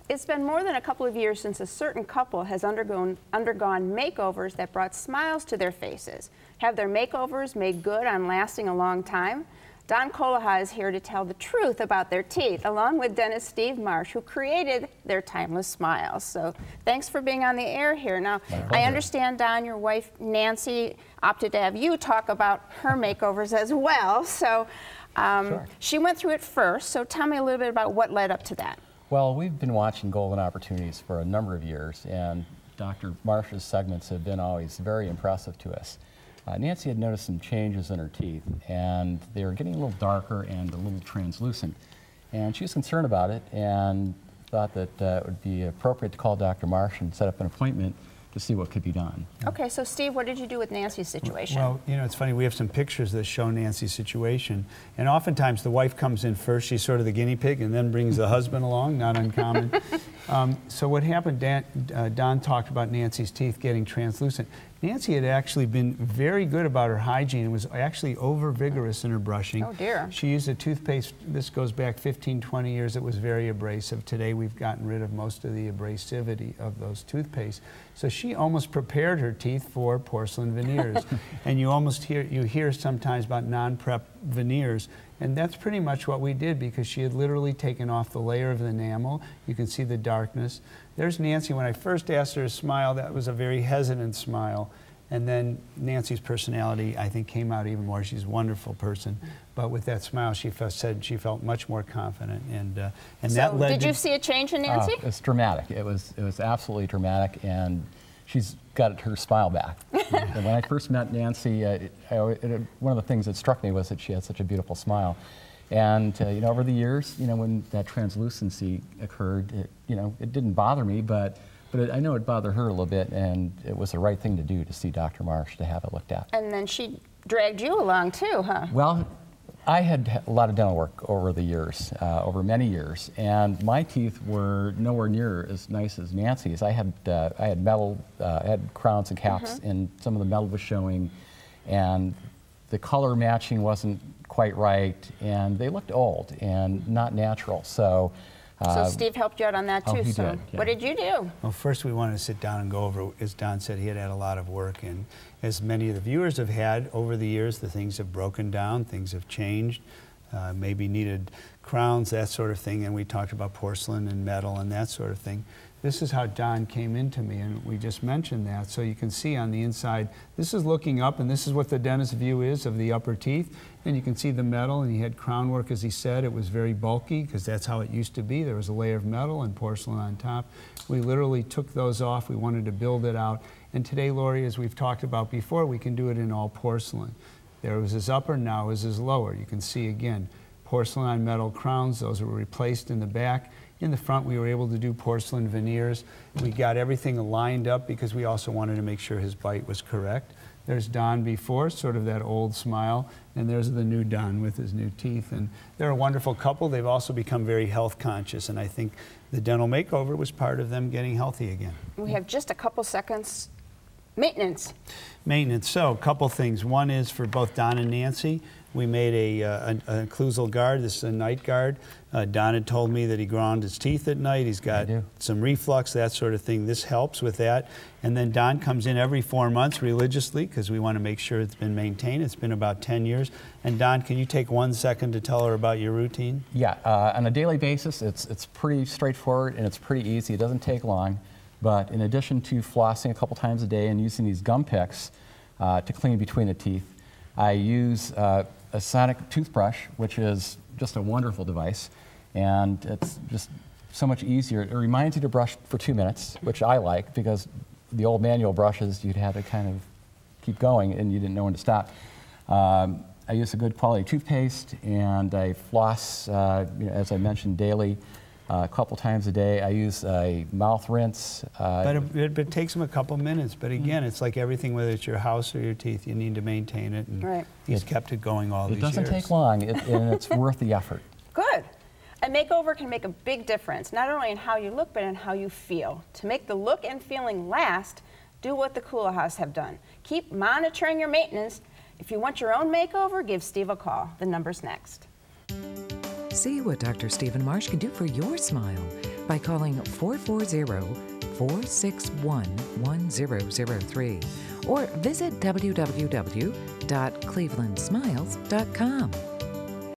It's been more than a couple of years since a certain couple has undergone makeovers that brought smiles to their faces. Have their makeovers made good on lasting a long time? Don Colaha is here to tell the truth about their teeth, along with dentist Steve Marsh, who created their timeless smiles. So thanks for being on the air here. Now, I understand, Don, your wife Nancy opted to have you talk about her makeovers as well. So Sure. She went through it first, so tell me a little bit about what led up to that. Well, we've been watching Golden Opportunities for a number of years, and Dr. Marsh's segments have been always very impressive to us. Nancy had noticed some changes in her teeth, and they were getting a little darker and a little translucent. And she was concerned about it and thought that it would be appropriate to call Dr. Marsh and set up an appointment to see what could be done. Okay, so Steve, what did you do with Nancy's situation? Well, you know, it's funny, we have some pictures that show Nancy's situation, and oftentimes the wife comes in first, she's sort of the guinea pig, and then brings the husband along, not uncommon. So what happened, Don talked about Nancy's teeth getting translucent. Nancy had actually been very good about her hygiene and was actually over vigorous in her brushing. Oh dear. She used a toothpaste, this goes back 15, 20 years, it was very abrasive. Today we've gotten rid of most of the abrasivity of those toothpastes. So she almost prepared her teeth for porcelain veneers. And you almost hear sometimes about non-prep veneers. And that's pretty much what we did, because she had literally taken off the layer of the enamel. You can see the darkness. There's Nancy. When I first asked her to smile, that was a very hesitant smile. And then Nancy's personality, I think, came out even more. She's a wonderful person. But with that smile, she said she felt much more confident. And so that led did you see a change in Nancy? It's dramatic. It was absolutely dramatic, and she's got her smile back. And when I first met Nancy, one of the things that struck me was that she had such a beautiful smile. And you know, over the years, you know, when that translucency occurred, it didn't bother me, but I know it bothered her a little bit, and it was the right thing to do to see Dr. Marsh, to have it looked at. And then she dragged you along too, huh? Well, I had a lot of dental work over the years, over many years, and my teeth were nowhere near as nice as Nancy's. I had metal, I had crowns and caps, and some of the metal was showing, and the color matching wasn't quite right, and they looked old and not natural. So Steve helped you out on that too. Oh, he so did, yeah. what did you do? Well, first we wanted to sit down and go over, as Don said, he had a lot of work, and as many of the viewers have had over the years, the things have broken down, things have changed, maybe needed crowns, that sort of thing, and we talked about porcelain and metal and that sort of thing. This is how Don came into me, and we just mentioned that. So you can see on the inside, this is looking up, and this is what the dentist view is of the upper teeth. And you can see the metal, and he had crown work, as he said. It was very bulky, because that's how it used to be. There was a layer of metal and porcelain on top. We literally took those off. We wanted to build it out. And today, Lori, as we've talked about before, we can do it in all porcelain. There was his upper, now is his lower. You can see, again, porcelain on metal crowns. Those were replaced in the back. In the front, we were able to do porcelain veneers. We got everything lined up because we also wanted to make sure his bite was correct. There's Don before, sort of that old smile, and there's the new Don with his new teeth. And they're a wonderful couple. They've also become very health conscious, and I think the dental makeover was part of them getting healthy again. We have just a couple seconds. Maintenance. Maintenance. So, a couple things. One is for both Don and Nancy. We made an occlusal guard. This is a night guard. Don had told me that he ground his teeth at night. He's got some reflux, that sort of thing. This helps with that. And then Don comes in every 4 months religiously, because we want to make sure it's been maintained. It's been about 10 years. And Don, can you take 1 second to tell her about your routine? Yeah, on a daily basis, it's pretty straightforward and it's pretty easy. It doesn't take long. But in addition to flossing a couple times a day and using these gum picks to clean between the teeth, I use a sonic toothbrush, which is just a wonderful device, and it's just so much easier. It reminds you to brush for 2 minutes, which I like, because the old manual brushes, you'd have to kind of keep going and you didn't know when to stop. I use a good quality toothpaste, and I floss, as I mentioned, daily. A couple times a day. I use a mouth rinse. But it takes them a couple minutes. But again, it's like everything, whether it's your house or your teeth, you need to maintain it. And he's kept it going all these years. It doesn't take long, and it's worth the effort. Good. A makeover can make a big difference, not only in how you look, but in how you feel. To make the look and feeling last, do what the Colahas have done. Keep monitoring your maintenance. If you want your own makeover, give Steve a call. The number's next. See what Dr. Stephen Marsh can do for your smile by calling 440-461-1003 or visit www.clevelandsmiles.com.